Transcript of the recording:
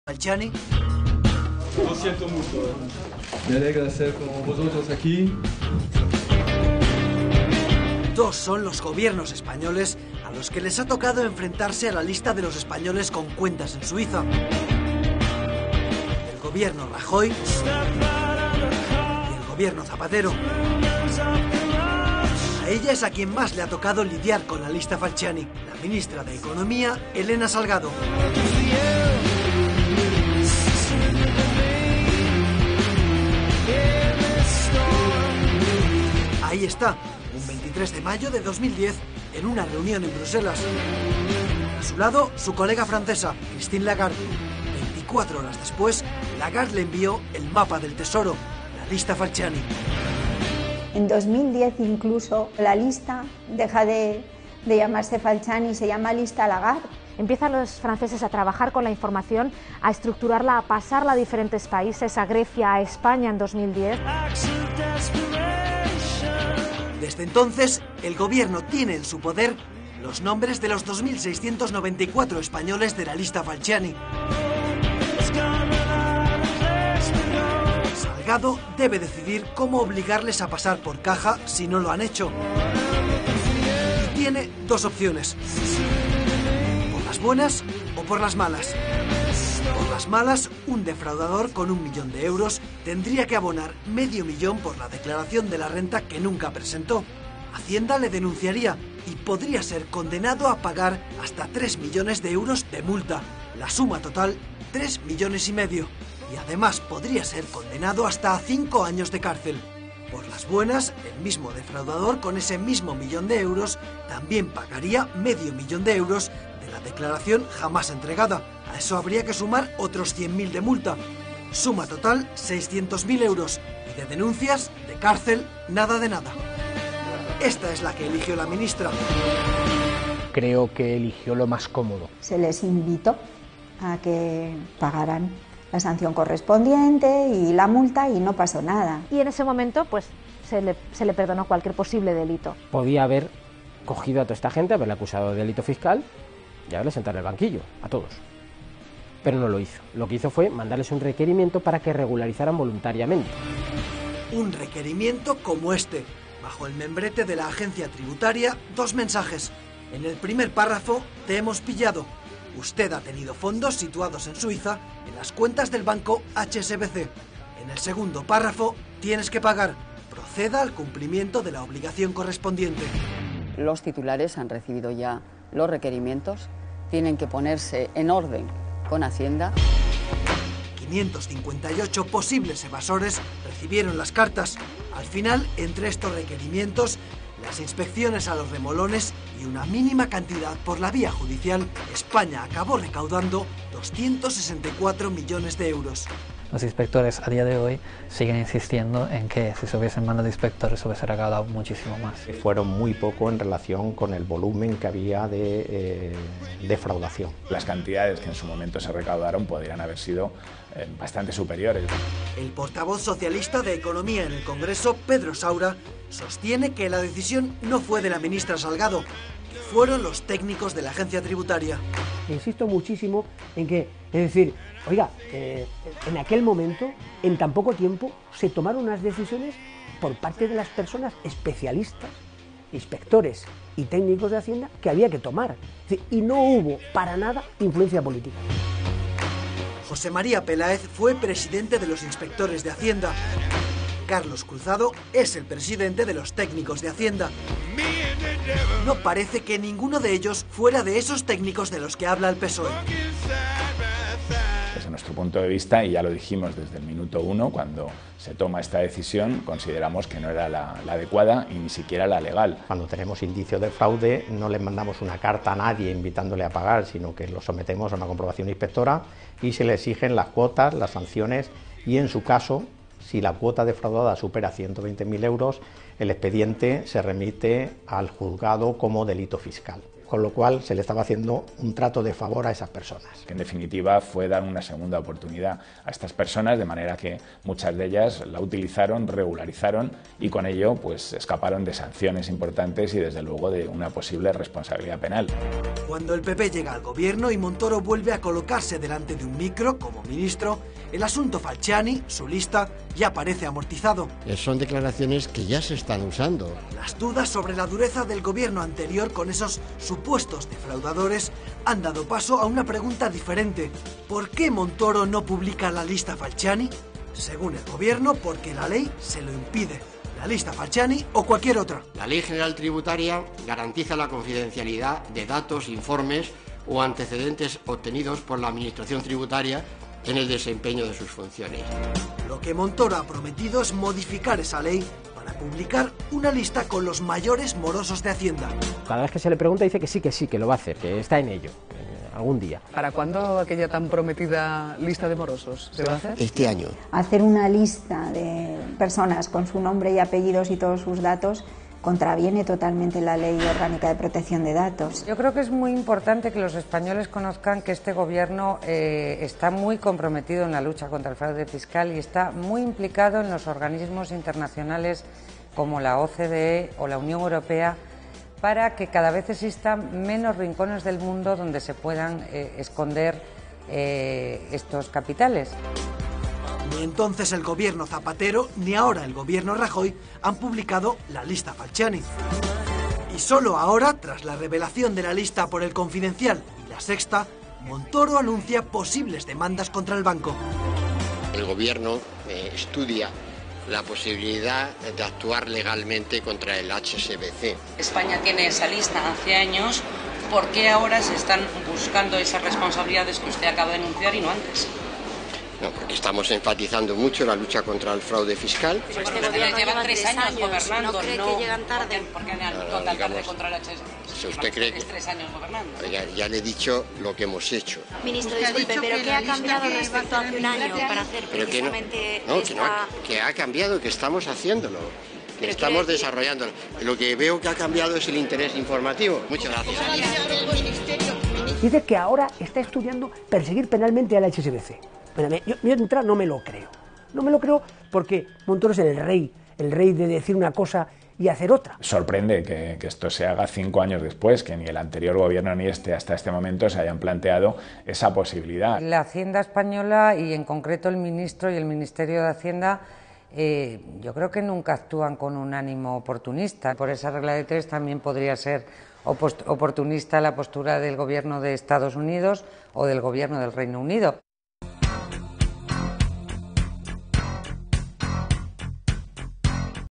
Falciani. Lo siento mucho. Me alegra estar con vosotros aquí. Dos son los gobiernos españoles a los que les ha tocado enfrentarse a la lista de los españoles con cuentas en Suiza. El gobierno Rajoy y el gobierno Zapatero. A ella es a quien más le ha tocado lidiar con la lista Falciani, la ministra de Economía, Elena Salgado. Ahí está, un 23 de mayo de 2010, en una reunión en Bruselas. A su lado, su colega francesa, Christine Lagarde. 24 horas después, Lagarde le envió el mapa del tesoro, la lista Falciani. En 2010 incluso la lista deja de llamarse Falciani, se llama lista Lagarde. Empiezan los franceses a trabajar con la información, a estructurarla, a pasarla a diferentes países, a Grecia, a España en 2010. Desde entonces, el gobierno tiene en su poder los nombres de los 2.694 españoles de la lista Falciani. Salgado debe decidir cómo obligarles a pasar por caja si no lo han hecho. Y tiene dos opciones: por las buenas o por las malas. Por las malas, un defraudador con 1 millón de euros tendría que abonar medio millón por la declaración de la renta que nunca presentó. Hacienda le denunciaría y podría ser condenado a pagar hasta 3 millones de euros de multa. La suma total, 3,5 millones. Y además podría ser condenado hasta a 5 años de cárcel. Por las buenas, el mismo defraudador con ese mismo millón de euros también pagaría medio millón de euros de la declaración jamás entregada. A eso habría que sumar otros 100.000 de multa. Suma total 600.000 euros. Y de denuncias, de cárcel, nada de nada. Esta es la que eligió la ministra. Creo que eligió lo más cómodo. Se les invitó a que pagaran la sanción correspondiente y la multa y no pasó nada. Y en ese momento pues se le perdonó cualquier posible delito. Podía haber cogido a toda esta gente, haberle acusado de delito fiscal y haberle sentado en el banquillo, a todos. Pero no lo hizo. Lo que hizo fue mandarles un requerimiento para que regularizaran voluntariamente. Un requerimiento como este. Bajo el membrete de la agencia tributaria, 2 mensajes. En el primer párrafo, te hemos pillado. Usted ha tenido fondos situados en Suiza en las cuentas del banco HSBC. En el segundo párrafo, tienes que pagar. Proceda al cumplimiento de la obligación correspondiente. Los titulares han recibido ya los requerimientos, tienen que ponerse en orden con Hacienda. 558 posibles evasores recibieron las cartas. Al final, entre estos requerimientos, las inspecciones a los remolones y una mínima cantidad por la vía judicial, España acabó recaudando 264 millones de euros. Los inspectores a día de hoy siguen insistiendo en que si se hubiesen mandado inspectores se hubiese recaudado muchísimo más. Fueron muy poco en relación con el volumen que había de defraudación. Las cantidades que en su momento se recaudaron podrían haber sido bastante superiores. El portavoz socialista de Economía en el Congreso, Pedro Saura, sostiene que la decisión no fue de la ministra Salgado, que fueron los técnicos de la agencia tributaria. Insisto muchísimo en que, es decir, oiga, en aquel momento, en tan poco tiempo, se tomaron unas decisiones por parte de las personas especialistas, inspectores y técnicos de Hacienda que había que tomar. Es decir, y no hubo para nada influencia política. José María Peláez fue presidente de los inspectores de Hacienda. Carlos Cruzado es el presidente de los técnicos de Hacienda. No parece que ninguno de ellos fuera de esos técnicos de los que habla el PSOE. Desde nuestro punto de vista, y ya lo dijimos desde el minuto 1, cuando se toma esta decisión, consideramos que no era la adecuada y ni siquiera la legal. Cuando tenemos indicios de fraude, no le mandamos una carta a nadie invitándole a pagar, sino que lo sometemos a una comprobación inspectora y se le exigen las cuotas, las sanciones y, en su caso, si la cuota defraudada supera 120.000 euros, el expediente se remite al juzgado como delito fiscal. con lo cual se le estaba haciendo un trato de favor a esas personas. Que en definitiva fue dar una segunda oportunidad a estas personas, de manera que muchas de ellas la utilizaron, regularizaron y con ello pues escaparon de sanciones importantes y desde luego de una posible responsabilidad penal. Cuando el PP llega al gobierno y Montoro vuelve a colocarse delante de un micro como ministro, el asunto Falciani, su lista, ya parece amortizado. Son declaraciones que ya se están usando. Las dudas sobre la dureza del gobierno anterior con esos supuestos defraudadores han dado paso a una pregunta diferente. ¿Por qué Montoro no publica la lista Falciani? Según el gobierno, porque la ley se lo impide. La lista Falciani o cualquier otra. La Ley General Tributaria garantiza la confidencialidad de datos, informes o antecedentes obtenidos por la Administración Tributaria en el desempeño de sus funciones. Lo que Montoro ha prometido es modificar esa ley para publicar una lista con los mayores morosos de Hacienda. Cada vez que se le pregunta dice que sí, que lo va a hacer, que está en ello, algún día. ¿Para cuándo aquella tan prometida lista de morosos se va a hacer? Este año. Hacer una lista de personas con su nombre y apellidos y todos sus datos contraviene totalmente la Ley Orgánica de Protección de Datos. Yo creo que es muy importante que los españoles conozcan que este gobierno está muy comprometido en la lucha contra el fraude fiscal y está muy implicado en los organismos internacionales como la OCDE o la Unión Europea para que cada vez existan menos rincones del mundo donde se puedan esconder estos capitales. Ni entonces el gobierno Zapatero, ni ahora el gobierno Rajoy han publicado la lista Falciani. Y solo ahora, tras la revelación de la lista por El Confidencial y La Sexta, Montoro anuncia posibles demandas contra el banco. El gobierno estudia la posibilidad de actuar legalmente contra el HSBC. España tiene esa lista hace años. ¿Por qué ahora se están buscando esas responsabilidades que usted acaba de anunciar y no antes? No, porque estamos enfatizando mucho la lucha contra el fraude fiscal. Pero este gobierno llevan 3 años gobernando, ¿no cree que llegan tarde? ¿Por qué han actuado tan tarde contra el HSBC? Si usted cree que 3 años gobernando. Ya le he dicho lo que hemos hecho. Ministro, disculpe, ¿pero qué ha cambiado respecto a hace un año para hacer precisamente que ha cambiado, que estamos haciéndolo, que estamos desarrollándolo. Lo que veo que ha cambiado es el interés informativo. Muchas gracias. Dice que ahora está estudiando perseguir penalmente al HSBC. Bueno, yo de entrada no me lo creo. No me lo creo porque Montoro es el rey de decir una cosa y hacer otra. Sorprende que esto se haga 5 años después, que ni el anterior gobierno ni hasta este momento se hayan planteado esa posibilidad. La Hacienda española y en concreto el ministro y el Ministerio de Hacienda yo creo que nunca actúan con un ánimo oportunista. Por esa regla de 3 también podría ser oportunista la postura del gobierno de Estados Unidos o del gobierno del Reino Unido.